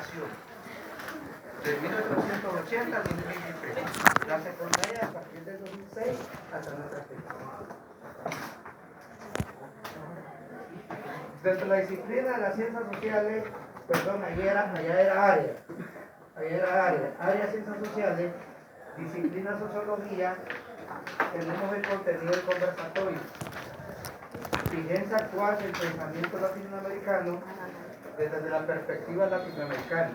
educación. De 1880 a 2023. La secundaria a partir del 2006 hasta nuestra fecha. Dentro de la disciplina de las ciencias sociales, perdón, allá era área ciencias sociales, disciplina sociología, tenemos el contenido del conversatorio, vigencia actual del pensamiento latinoamericano desde la perspectiva latinoamericana,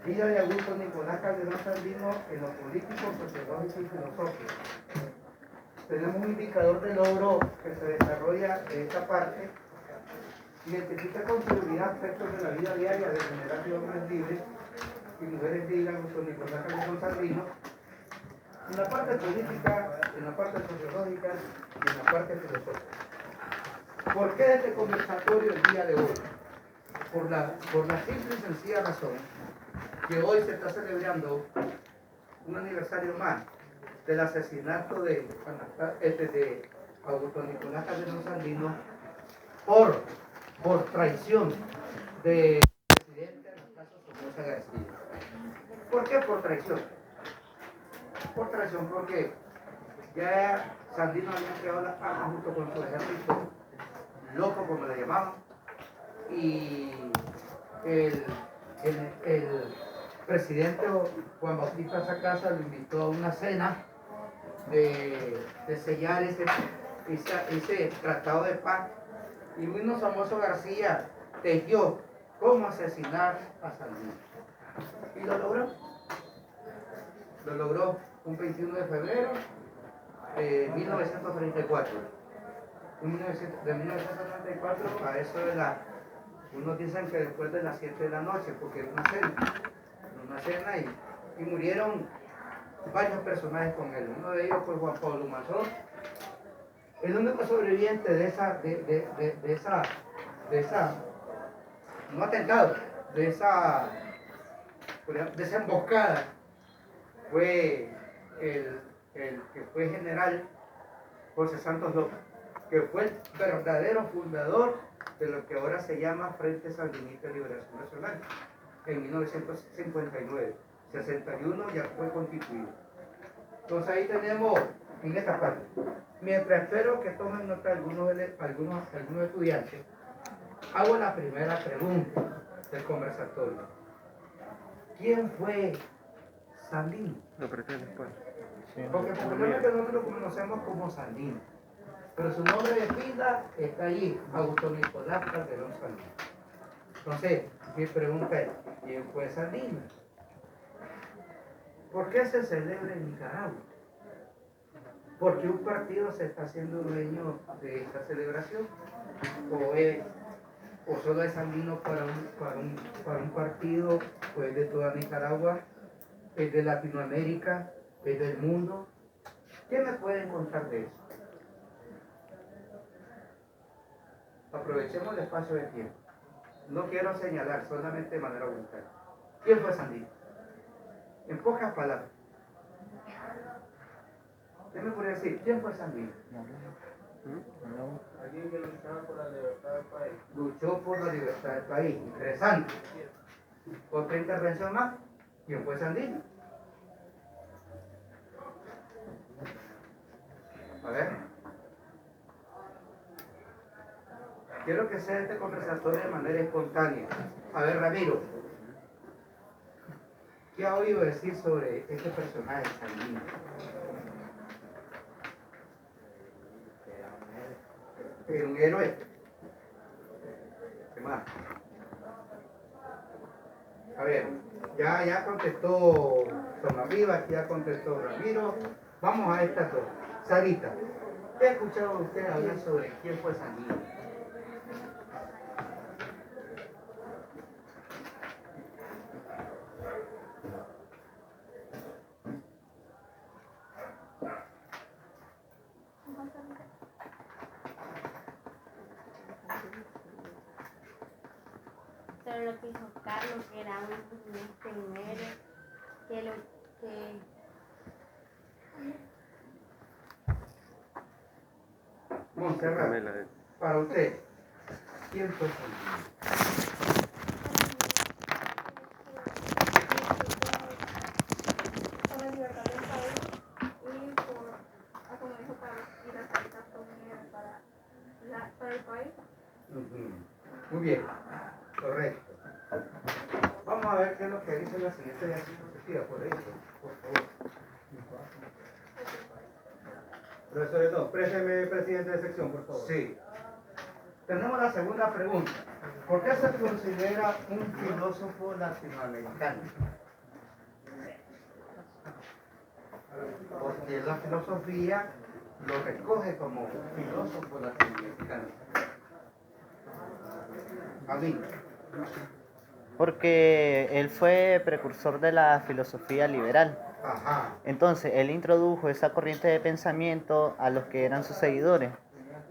vida de Augusto Nicolás Calderón Sandino en lo político, sociológico y filosófico. Tenemos un indicador de logro que se desarrolla de esta parte. Identifica con seguridad aspectos de la vida diaria de generar hombres libres y mujeres libres, Augusto Nicolás Calderón Sandino, en la parte política, en la parte sociológica y en la parte filosófica. ¿Por qué este conversatorio el día de hoy? Por la simple y sencilla razón que hoy se está celebrando un aniversario más del asesinato de Augusto Nicolás Calderón Sandino por traición del presidente Anastasio Somoza García. ¿Por qué por traición? Por traición porque ya Sandino había creado las armas junto con su ejército loco, como le llamaban, y el presidente Juan Bautista Sacasa lo invitó a una cena de sellar ese tratado de paz, y Luis Somoza García tejió cómo asesinar a Sandino, y lo logró un 21 de febrero de 1934. De 1934 a eso de unos dicen que después de las 7 de la noche, porque era una cena y murieron varios personajes con él. Uno de ellos fue Juan Pablo Mazón, el único sobreviviente de esa emboscada fue el que fue general José Santos López, que fue el verdadero fundador de lo que ahora se llama Frente Sandinista de Liberación Nacional, en 1959. 61 ya fue constituido. Entonces ahí tenemos en esta parte. Mientras espero que tomen nota algunos estudiantes, hago la primera pregunta del conversatorio. ¿Quién fue Sandino? Lo prefieres después. Porque probablemente nosotros lo conocemos como Sandino, pero su nombre de pila está allí, Augusto Nicolás Calderón Sandino. Entonces, mi pregunta es, ¿quién fue Sandino? ¿Por qué se celebra en Nicaragua? ¿Por qué un partido se está haciendo dueño de esta celebración? ¿O solo es Sandino para un partido? ¿Pues de toda Nicaragua? ¿Es de Latinoamérica? ¿Es del mundo? ¿Qué me pueden contar de eso? Aprovechemos el espacio de tiempo. No quiero señalar, solamente de manera voluntaria. ¿Quién fue Sandino? En pocas palabras. ¿Qué me podría decir? ¿Quién fue Sandino? Alguien que luchaba por la libertad del país. Luchó por la libertad del país. Interesante. Otra intervención más. ¿Quién fue Sandino? A ver. Quiero que sea este conversatorio de manera espontánea. A ver, Ramiro. ¿Qué ha oído decir sobre este personaje Sandino? Era un héroe. ¿Qué más? A ver, ya contestó Tomás Rivas, ya contestó Ramiro. Vamos a estas dos. Sarita, ¿qué ha escuchado usted hablar sobre quién fue Sandino? Sobre lo que dijo Carlos, que era un héroe, Montserrat, para usted, ¿quién fue Sandino? bien, correcto. Vamos a ver qué es lo que dice la siguiente diapositiva, por eso, por favor. Profesor, no, présteme presidente de sección, por favor. Sí. Tenemos la segunda pregunta. ¿Por qué se considera un filósofo latinoamericano? Porque la filosofía lo recoge como filósofo latinoamericano. A mí. Porque él fue precursor de la filosofía liberal. Ajá. Entonces, él introdujo esa corriente de pensamiento a los que eran sus seguidores.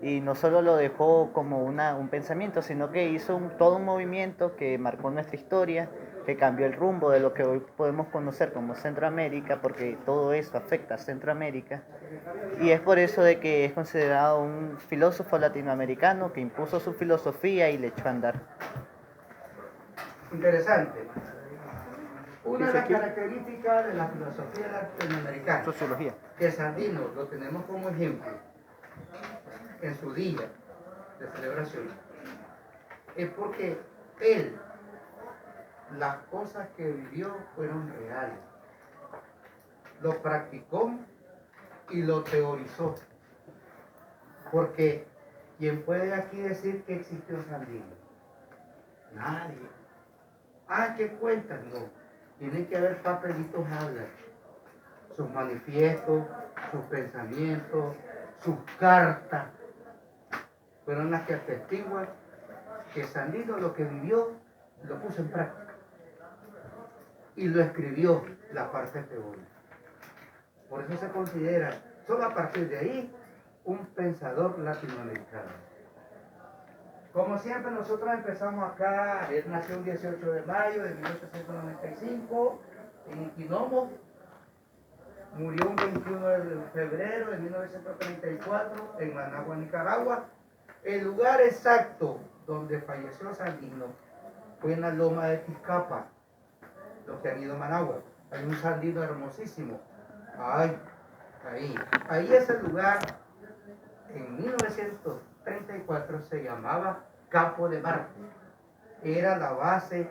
Y no solo lo dejó como un pensamiento, sino que hizo todo un movimiento que marcó nuestra historia, que cambió el rumbo de lo que hoy podemos conocer como Centroamérica, porque todo eso afecta a Centroamérica. Y es por eso de que es considerado un filósofo latinoamericano que impuso su filosofía y le echó a andar. Interesante. Una de las características de la filosofía latinoamericana, Sociología. que Sandino lo tenemos como ejemplo en su día de celebración, es porque él, las cosas que vivió fueron reales, lo practicó y lo teorizó. Porque ¿quién puede aquí decir que existió Sandino? Nadie. Ah, ¿qué cuentan? No. Tiene que haber papelitos hablan. Sus manifiestos, sus pensamientos, sus cartas, fueron las que atestiguan que Sandino lo que vivió lo puso en práctica. Y lo escribió la parte teórica. Por eso se considera, solo a partir de ahí, un pensador latinoamericano. Como siempre, nosotros empezamos acá. Él nació el 18 de mayo de 1895 en Iquinomo. Murió un 21 de febrero de 1934 en Managua, Nicaragua. El lugar exacto donde falleció Sandino fue en la loma de Tizcapa. Los que han ido a Managua. Hay un Sandino hermosísimo. Ay, ahí es el lugar. En 1934 se llamaba Campo de Marte. Era la base,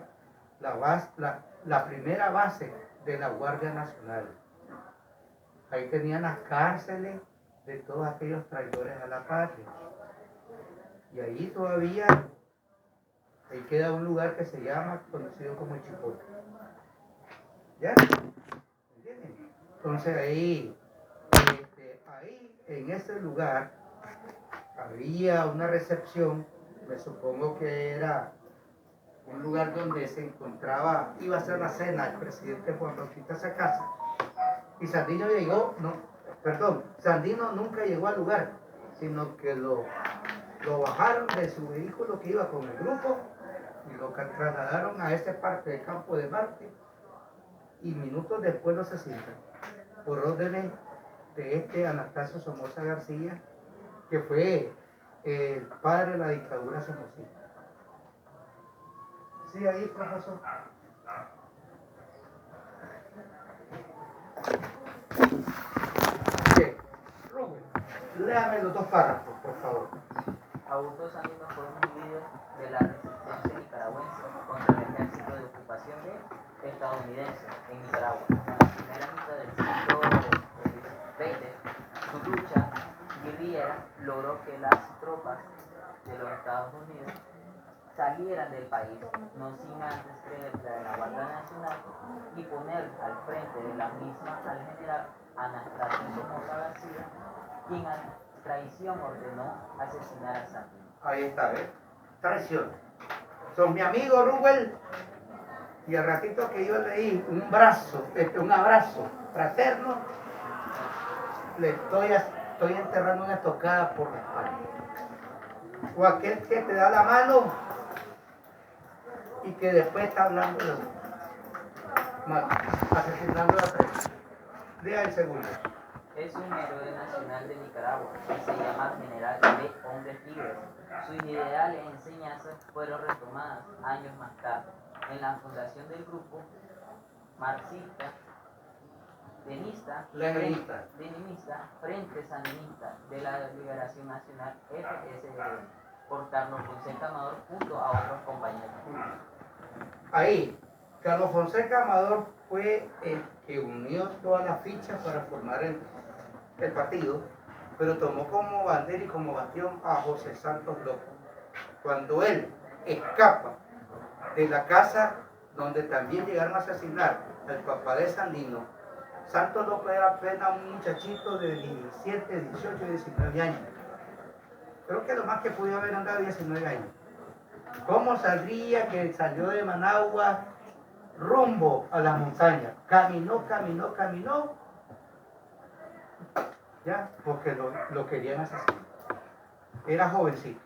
la primera base de la Guardia Nacional. Ahí tenían las cárceles de todos aquellos traidores a la patria. Y ahí todavía, ahí queda un lugar que se llama, conocido como el Chipote. ¿Ya? ¿Entienden? Entonces ahí, en ese lugar, había una recepción, me supongo que era un lugar donde se encontraba, iba a ser la cena el presidente Juan Bautista Sacasa. Y Sandino llegó, Sandino nunca llegó al lugar, sino que lo bajaron de su vehículo que iba con el grupo y lo trasladaron a esa parte del Campo de Marte y minutos después lo asesinan por órdenes de Anastasio Somoza García, que fue el padre de la dictadura somocista. Sí, ahí, profesor. Bien, Rubén, léame los dos párrafos, por favor. Augusto Sandino fue un líder de la resistencia nicaragüense contra el ejército de ocupación estadounidense en Nicaragua. En la primera mitad del siglo XX, su lucha guerrillera logró que las tropas de los Estados Unidos salieran del país, no sin antes creerle a la Guardia Nacional y poner al frente de la misma al general Anastasio Somoza García, quien a traición ordenó asesinar a Sandino. Ahí está, ¿ves? Traición. Son mi amigo Rubén. Y al ratito que yo leí un abrazo fraterno, le estoy enterrando una estocada por la espalda. O aquel que te da la mano y que después está hablando de asesinando a la prensa. Lea el segundo. Es un héroe nacional de Nicaragua y se llama General de Hombres Libres. Sus ideales e enseñanzas fueron retomadas años más tarde en la fundación del grupo marxista, leninista, Frente Sandinista de la Liberación Nacional, FSLN, por Carlos Fonseca Amador junto a otros compañeros. Ahí, Carlos Fonseca Amador fue el que unió todas las fichas para formar el partido, pero tomó como bandera y como bastión a José Santos López. Cuando él escapa de la casa donde también llegaron a asesinar al papá de Sandino, Santos López era apenas un muchachito de 17, 18, 19 años. Creo que lo más que pudo haber andado 19 años. ¿Cómo saldría que salió de Managua rumbo a las montañas? Caminó, ya, porque lo querían asesinar. Era jovencito.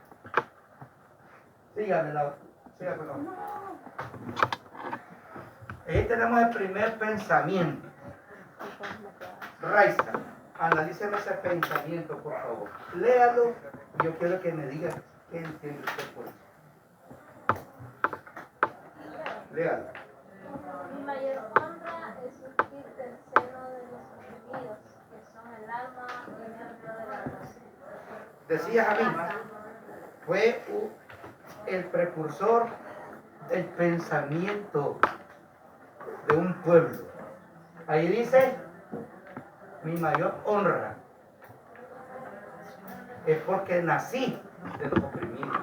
Sígame, sígame. Ahí tenemos el primer pensamiento. Raiza, analíceme ese pensamiento, por favor. Léalo y yo quiero que me diga qué entiende usted por eso. Léalo. Mi mayor honra es surgir del seno de los oprimidos, que son el alma y el nervio de la nación. Decía Jamima, fue el precursor del pensamiento de un pueblo. Ahí dice, mi mayor honra es porque nací de los oprimidos.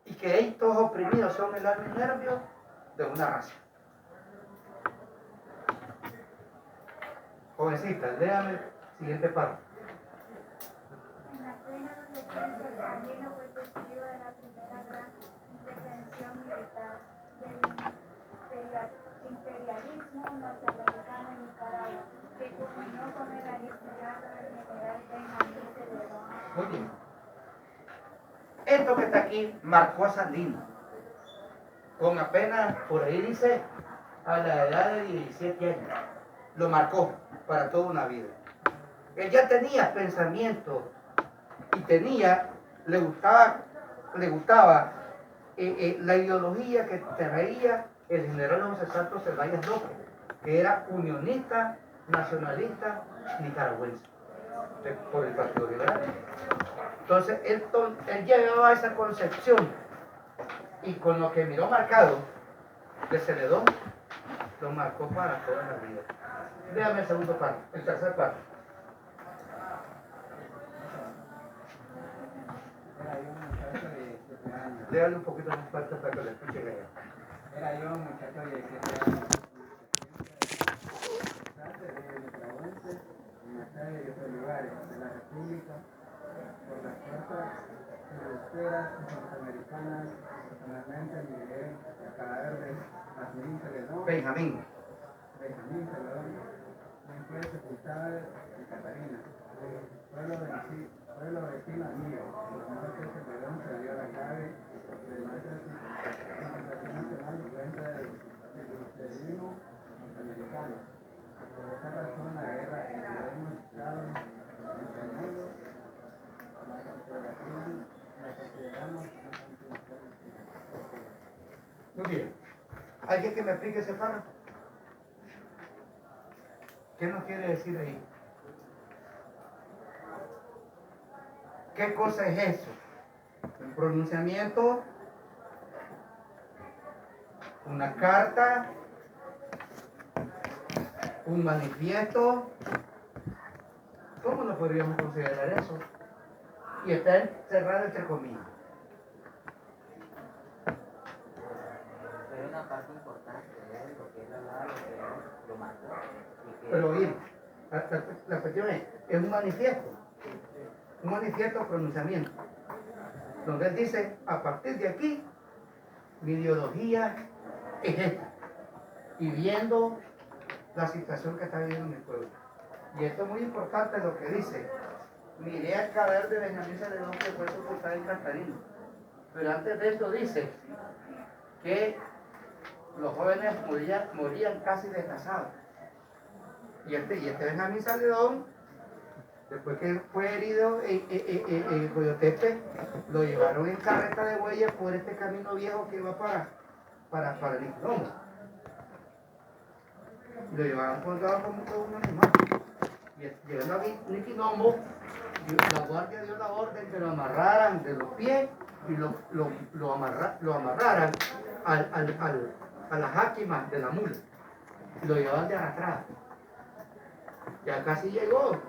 Y que estos oprimidos son el alma y nervio de una raza. Jovencita, léame el siguiente párrafo. En la plena adolescencia, Sandino fue testigo de la primera gran intervención militar del imperialismo norteamericano en Nicaragua, que culminó con el asesinato del general Benjamín Celedón. Muy bien. Esto que está aquí marcó a Sandino. Con apenas, por ahí dice, a la edad de 17 años. Lo marcó para toda una vida. Él ya tenía pensamiento y le gustaba la ideología que traía el general José Santos Ceballos López, que era unionista, nacionalista, nicaragüense, por el Partido Liberal. Entonces, él llevaba esa concepción y con lo que miró marcado de Celedón, lo marcó para toda la vida. Déjame el segundo párrafo, el tercer párrafo. Era yo un muchacho de 7 años. Léale un poquito más fuerte para que lo escuchen allá. Era yo un muchacho de 7 años. De nicaragüenses en Masaya y otros lugares de la República por las fuerzas europeas y norteamericanas. Personalmente miré el cadáver de Benjamín Celedón. Benjamín Celedón, quien fue sepultado en Catarina, pueblo vecino mío. Por muerte de Celedón se dio la clave del maestro nacional en cuenta del imperialismo norteamericano. Por esa razón la guerra que hemos estado enseñando la consideramos Muy bien. ¿Alguien que me explique ese párrafo? ¿Qué nos quiere decir ahí? ¿Qué cosa es eso? Un pronunciamiento, una carta, un manifiesto. ¿Cómo lo podríamos considerar eso? Y está encerrado entre comillas. Pero una parte importante de lo que él hablaba, lo que él lo marcó. Pero bien, la cuestión es un manifiesto o pronunciamiento, donde él dice, a partir de aquí, mi ideología es esta, y viendo la situación que está viviendo mi pueblo. Y esto es muy importante lo que dice, miré al cadáver de Benjamín Celedón que fue sepultado en Catarina, pero antes de eso dice que los jóvenes morían casi desgasados. Y este Benjamín Celedón, después que fue herido en Coyotepe, lo llevaron en carreta de bueyes por este camino viejo que va para el Niquinomo. Lo llevaron contado como todo un animal. Y llegando a Niquinomo, Y la guardia dio la orden que lo amarraran de los pies y lo amarraran a la jáquima de la mula. Y lo llevaban de arrastrada. Ya casi llegó,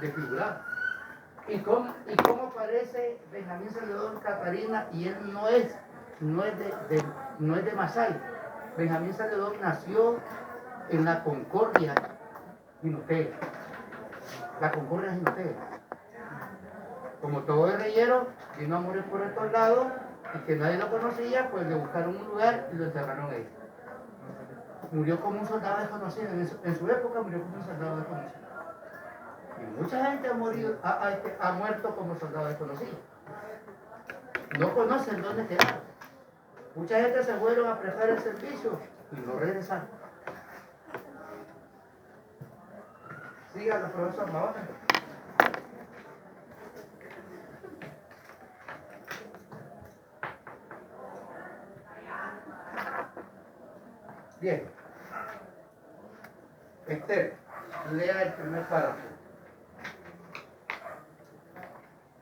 desfigurado. ¿Y cómo aparece Benjamín Salvador Catarina? Y él no es de Masay. Benjamín Salvador nació en la Concordia, Jinotega. La Concordia Jinotega. Como todo guerrillero, vino a morir por estos lados y que nadie lo conocía, pues le buscaron un lugar y lo enterraron ahí. Murió como un soldado desconocido. En su época murió como un soldado desconocido. Y mucha gente ha muerto como soldado desconocido. No conocen dónde quedaron. Mucha gente se fueron a prestar el servicio y no regresaron. Síganlo, profesor Mahona. Bien. Esther, lea el primer párrafo.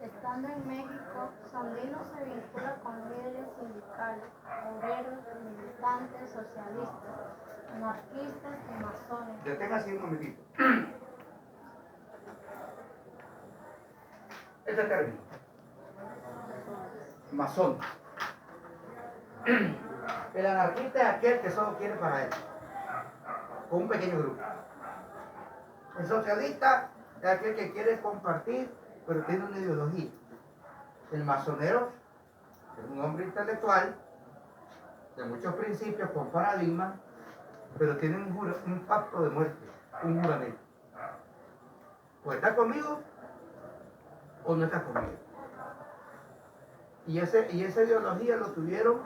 Estando en México, Sandino se vincula con líderes sindicales, obreros, militantes, socialistas, anarquistas y masones. Deténgase un momentito. Este término. Masón. El anarquista es aquel que solo quiere para él, con un pequeño grupo. El socialista es aquel que quiere compartir, pero tiene una ideología. El masonero es un hombre intelectual, de muchos principios, con paradigmas, pero tiene un pacto de muerte, un juramento. O está conmigo, o no está conmigo. Y esa ideología lo tuvieron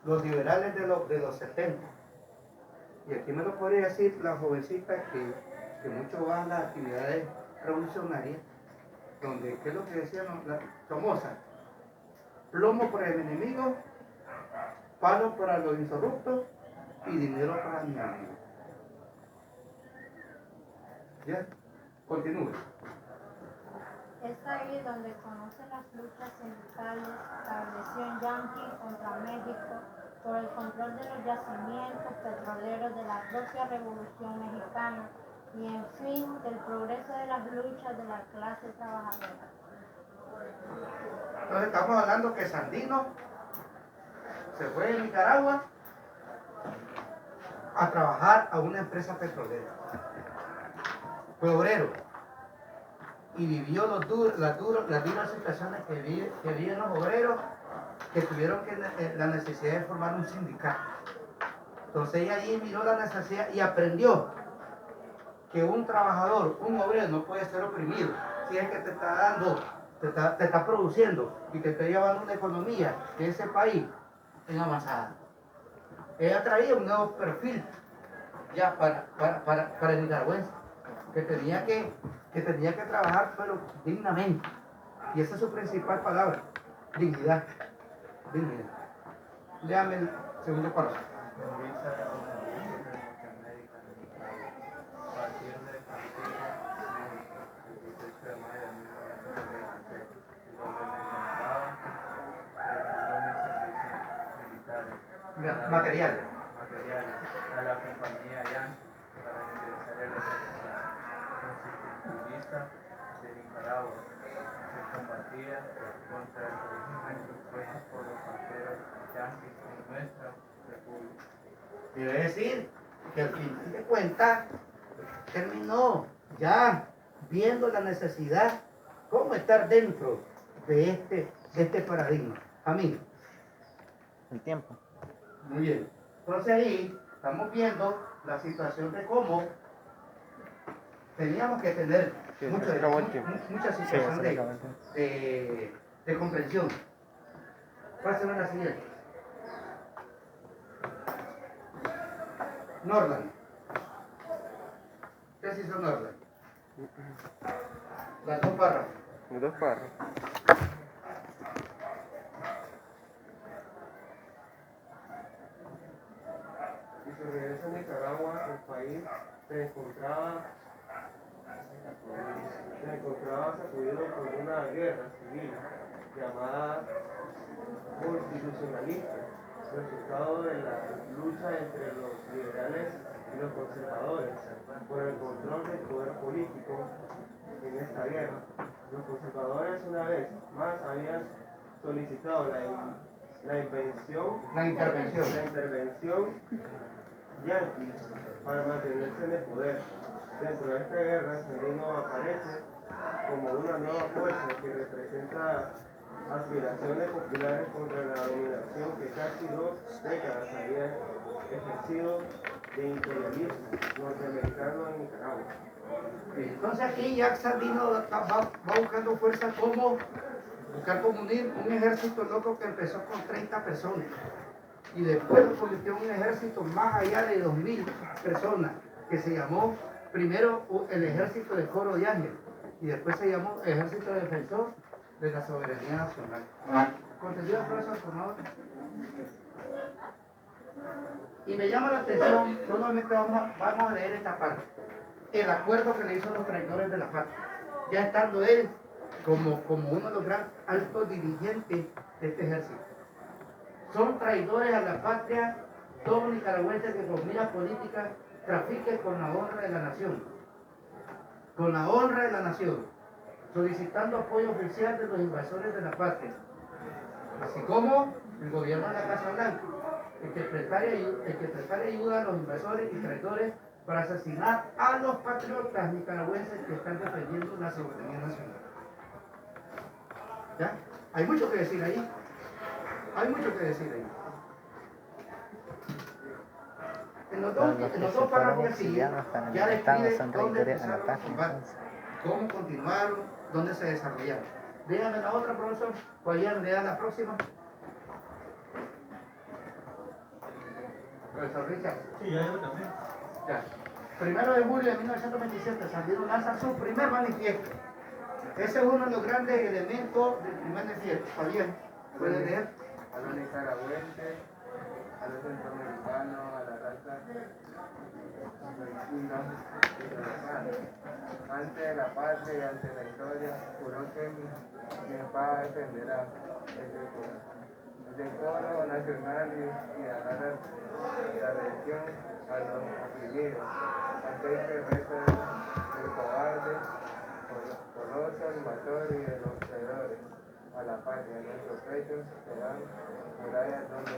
los liberales de los 70. Y aquí me lo podría decir la jovencita que mucho van a las actividades revolucionarias, donde, ¿qué es lo que decían la Somoza? Plomo para el enemigo, palo para los incorruptos y dinero para mi amigo. ¿Ya? Continúe. Es ahí donde conoce las luchas sindicales, estableció en Yankee contra México por el control de los yacimientos petroleros de la propia Revolución Mexicana y, en fin, del progreso de las luchas de la clase trabajadora. Entonces estamos hablando que Sandino se fue de Nicaragua a trabajar a una empresa petrolera. Fue obrero y vivió las duras situaciones que viven los obreros, que tuvieron la necesidad de formar un sindicato. Entonces ella allí miró la necesidad y aprendió que un trabajador, un obrero, no puede ser oprimido. Si es que te está dando, te está produciendo y te está llevando una economía de ese país en avanzada. Ella traía un nuevo perfil ya para el nicaragüense, que tenía que trabajar, pero dignamente. Y esa es su principal palabra, dignidad. Dignidad. Léame el segundo párrafo. Materiales a la compañía Yankee para ingresar el ejército constitucionalista de Nicaragua, que combatía contra el régimen impuesto por los banqueros yanquis en nuestra república. Quiere decir que al fin de cuentas terminó ya viendo la necesidad, cómo estar dentro de este paradigma. Amigo. El tiempo. Muy bien. Entonces ahí estamos viendo la situación de cómo teníamos que tener mucha situación de comprensión. Pásenme la siguiente. Norland. ¿Qué se hizo Norland? Las dos párrafos. Los dos párrafos. Y su regreso a Nicaragua, el país se encontraba se encontraba sacudido por una guerra civil llamada constitucionalista, resultado de la lucha entre los liberales y los conservadores por el control del poder político en esta guerra. Los conservadores una vez más habían solicitado la intervención yanqui para mantenerse en el poder. Dentro de esta guerra, Serino aparece como una nueva fuerza que representa aspiraciones populares contra la dominación que casi 2 décadas había ejercido de imperialismo norteamericano en Nicaragua. Entonces aquí Jacques Sandino va buscando fuerza como unir un ejército loco que empezó con 30 personas y después lo convirtió en un ejército más allá de 2000 personas que se llamó primero el ejército de Coro de Ángel y después se llamó Ejército Defensor de la Soberanía Nacional. Contenido, profesor, por favor. Y me llama la atención, solamente vamos a leer esta parte, el acuerdo que le hizo a los traidores de la patria, ya estando él como uno de los grandes altos dirigentes de este ejército. Son traidores a la patria todo nicaragüense que con mira política trafique con la honra de la nación. Con la honra de la nación, solicitando apoyo oficial de los invasores de la patria, así como el gobierno de la Casa Blanca, el que prestare ayuda a los invasores y traidores para asesinar a los patriotas nicaragüenses que están defendiendo la soberanía nacional. ¿Ya? Hay mucho que decir ahí. Hay mucho que decir ahí. En los dos párrafos siguientes ya describe dónde empezaron los combates, cómo continuaron, dónde se desarrollaron. Dígame la otra, profesor. ¿Cuál le da la próxima? Profesor Richard. Sí, yo también. Ya. 1 de julio de 1927, Sandino lanza su primer manifiesto. Ese es uno de los grandes elementos del primer manifiesto. Fabián, ¿puedes leer? A los nicaragüenses, a los centroamericanos, a la raza vecina y locales. Ante la patria y ante la historia, juró que mi espada defenderá el decoro nacional y dará la religión a los oprimidos. Aquel que reza del cobarde, coloso, invasor y de los traidores a la patria. Nuestros pechos serán murallas donde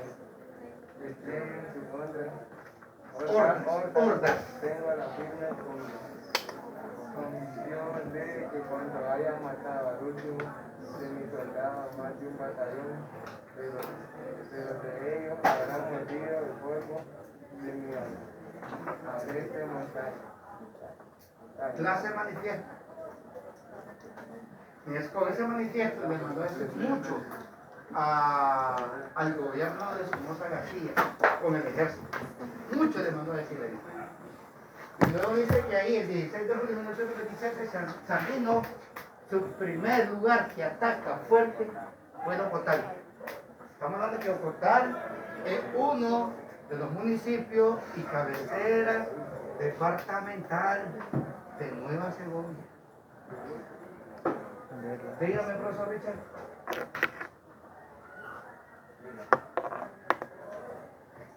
extienden su contra. Hordas. Tengo la firme convicción de que cuando hayan matado al último de mis soldados, más de un batallón, de ellos habrán mordido el fuego de mi agreste montaña. Clase manifiesto. Y con ese manifiesto le mandó a decir mucho al gobierno de Somoza García con el ejército. Mucho le mandó a decir ahí. Y luego dice que ahí, el 16 de julio de 1927, Sandino, su primer lugar que ataca fuerte fue Ocotal. Estamos hablando de que Ocotal es uno de los municipios y cabecera departamental de Nueva Segovia. Dígame, profesor Richard.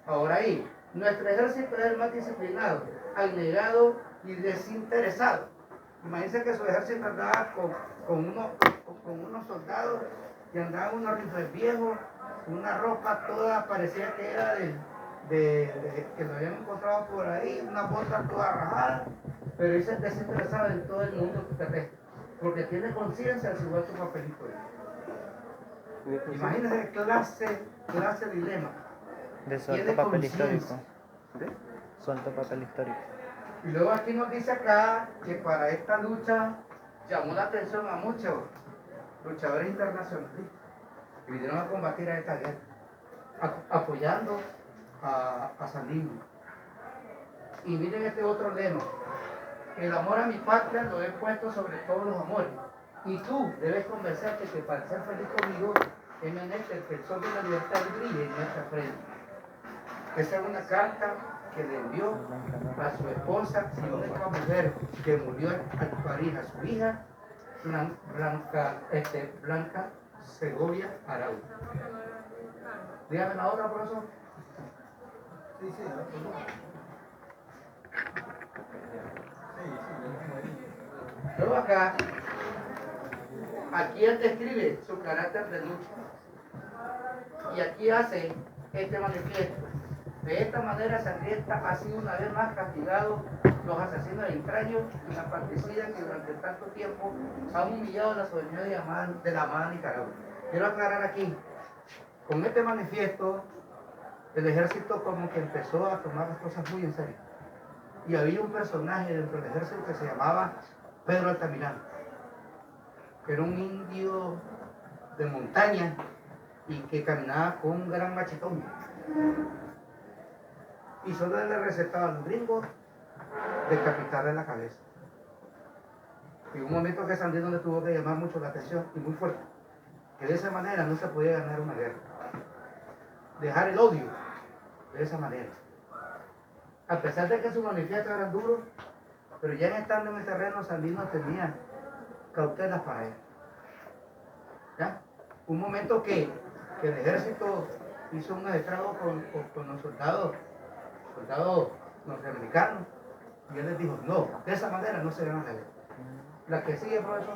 Ahora ahí, nuestro ejército es el más disciplinado, abnegado y desinteresado. Imagínense que su ejército andaba con unos soldados que andaban unos rifles viejos, una ropa toda, parecía que era que lo habían encontrado por ahí, una bota toda rajada, pero ese es desinteresado en todo el mundo terrestre, porque tiene conciencia de su su papelito. Imagínense clase dilema. De suelto papel histórico. Suelto papel histórico. Y luego aquí nos dice acá que para esta lucha llamó la atención a muchos luchadores internacionalistas que vinieron a combatir a esta guerra, apoyando a Sandino. Y miren este otro lema: el amor a mi patria lo he puesto sobre todos los amores, y tú debes convencerte que para ser feliz conmigo es menester que el sol de la libertad brille en nuestra frente. Esa es una carta que le envió a su esposa, la única mujer que murió al parir a su hija, Blanca Segovia Araújo. Dígame la otra, profesor. Sí, sí, Luego acá, aquí él describe su carácter de lucha. Y aquí hace este manifiesto. De esta manera sangrienta ha sido una vez más castigado los asesinos extraños y la particida que durante tanto tiempo han humillado la soberanía de la amada Nicaragua. Quiero aclarar aquí, con este manifiesto, el ejército como que empezó a tomar las cosas muy en serio. Y había un personaje dentro del ejército que se llamaba Pedro Altamirano, que era un indio de montaña y que caminaba con un gran machetón. Y solo le recetaba a los gringos decapitarle la cabeza. Y un momento que Sandino le tuvo que llamar mucho la atención y muy fuerte, que de esa manera no se podía ganar una guerra. Dejar el odio de esa manera. A pesar de que sus manifiestos eran duros, pero ya estando en el terreno, Sandino tenía cautelas para él. ¿Ya? Un momento que el ejército hizo un estrago con los soldados norteamericanos, y él les dijo, no, de esa manera no se gana la guerra. La que sigue, profesor.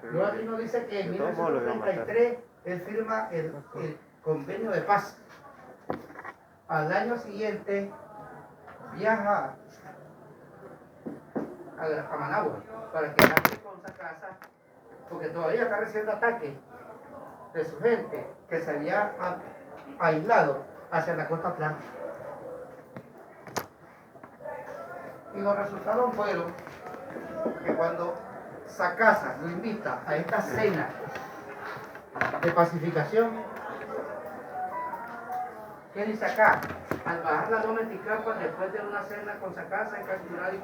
Luego aquí nos dice que en 1933 él firma el convenio de paz. Al año siguiente viaja a Managua para quedarse con esa casa, porque todavía está recibiendo ataques de su gente que se había aislado hacia la costa atlántica. Y los resultados fueron que cuando Sacasa lo invita a esta cena de pacificación, ¿qué dice acá? Al bajar la loma en Ticapa, después de una cena con Sacasa, es capturado y